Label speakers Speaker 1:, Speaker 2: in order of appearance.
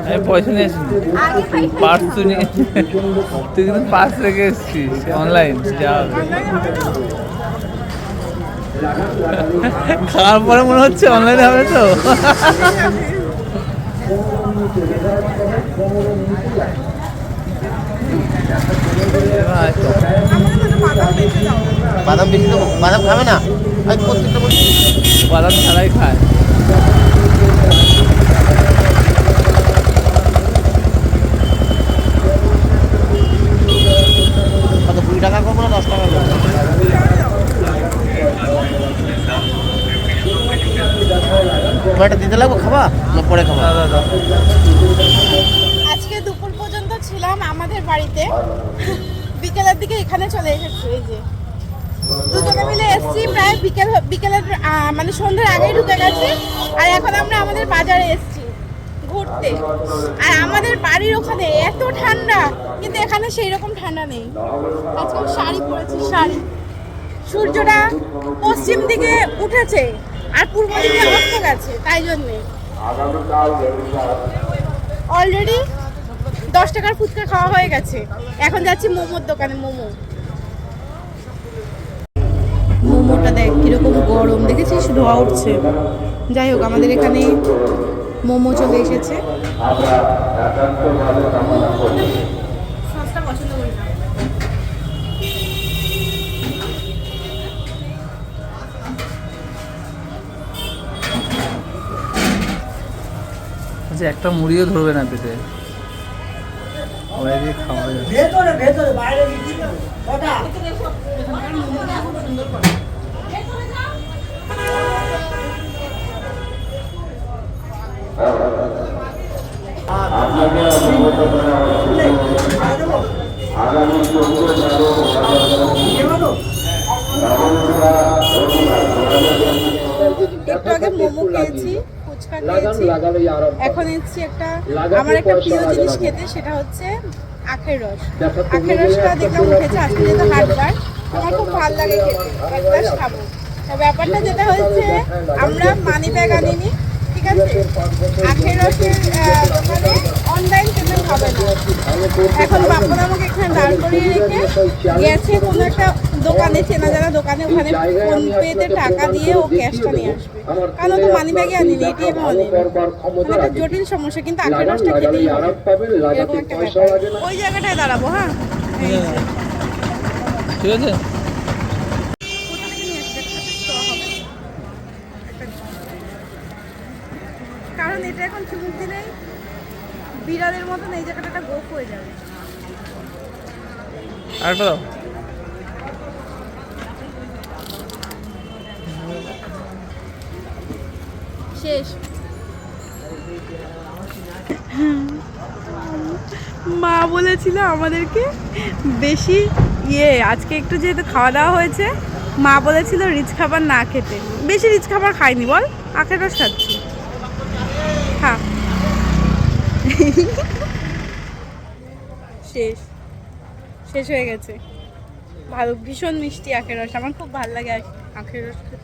Speaker 1: আমি পয়সা নিয়ে আসিনি, পার্স তুই নিয়ে, তুই কিন্তু পার্স রেখে এসেছিস অনলাইন। যা খাওয়ার পরে মনে হচ্ছে অনলাইনে হবে তো।
Speaker 2: বাদাম বেশি দেবো? বাদাম খাবে না? আমি প্রত্যেকটা বলছি
Speaker 1: বাদাম ছাড়াই খায়।
Speaker 2: কত, 20 টাকা করবো না 10 টাকা করবো? তোমার দিতে লাগবো, খাবা না পরে খাবা?
Speaker 3: আজকে দুপুর পর্যন্ত ছিলাম আমাদের বাড়িতে, বিকেলের দিকে এখানে চলে এসেছি। এই যে দুজনে মিলে এসেছি, প্রায় বিকেলের মানে সন্ধ্যার আগেই ঢুকে গেছি। আর এখন আমরা আমাদের বাজারে এসেছি ঘুরতে। আর আমাদের বাড়ির ওখানে এত ঠান্ডা, কিন্তু এখানে সেই রকম ঠান্ডা নেই। আজকে শাড়ি পরেছি, শাড়ি। সূর্যটা পশ্চিম দিকে উঠেছে আর পূর্ব দিকে অস্ত গেছে, তাই জন্যে অলরেডি 10 টাকার ফুচকা খাওয়া হয়ে গেছে। এখন যাচ্ছি মোমোর দোকানে। মোমোটা দেখ কিরকম গরম, দেখেছিস ধোয়া উঠছে। যাই হোক, আমাদের এখানে মোমো চলে এসেছে। সসটা পছন্দ করি না।
Speaker 1: আচ্ছা, একটা মুড়িও ধরবে না পেটে, বাইরে খাওয়া যাবে।
Speaker 4: ভেতরে বাইরে দিচ্ছি না ওটা।
Speaker 3: একটু আগে মোমো খেয়েছি, ফুচকা খেয়েছি, এখন এসেছি আমার একটা প্রিয় জিনিস খেতে, সেটা হচ্ছে আখের রস। আখের রসটা দেখলাম উঠেছে, আজকে যেহেতু হাটবার, আমার খুব ভালো লাগে খেতে, এক গ্লাস খাবো। ব্যাপারটা যেটা হচ্ছে, আমরা মানি ব্যাগ আনিনি, ঠিক আছে? আখের রসের দোকানে অনলাইন পেমেন্ট হবে না। এখন বাপন আমাকে এখানে দাঁড় করিয়ে রেখে গেছে কোনো একটা দোকানে, চেনা জানা দোকানে, ওখানে ফোন পেতে টাকা দিয়ে ও ক্যাশটা নিয়ে আসবে। কারণ তো মানি ব্যাগে আনিনি, এটিএমে আনিনি। মানে একটা জটিল সমস্যা, কিন্তু আখের রসটা খেতেই হবে, এরকম একটা ব্যাপার। ওই জায়গাটায় দাঁড়াবো। হ্যাঁ,
Speaker 1: ঠিক আছে।
Speaker 3: কারণ এটা এখন চুমুক দিলেই বিড়ালের মতন এই জায়গাটা একটা গোপ হয়ে যাবে।
Speaker 1: আরেকটা দাও।
Speaker 3: শেষ। মা বলেছিল আমাদেরকে বেশি আজকে একটু যেহেতু খাওয়া দাওয়া হয়েছে, মা বলেছিল রিচ খাবার না খেতে। বেশি রিচ খাবার খাইনি, বল, আখের রস খাচ্ছি। হ্যাঁ, শেষ হয়ে গেছে। ভালো, ভীষণ মিষ্টি আখের রস, আমার খুব ভালো লাগে আখের রস খেতে।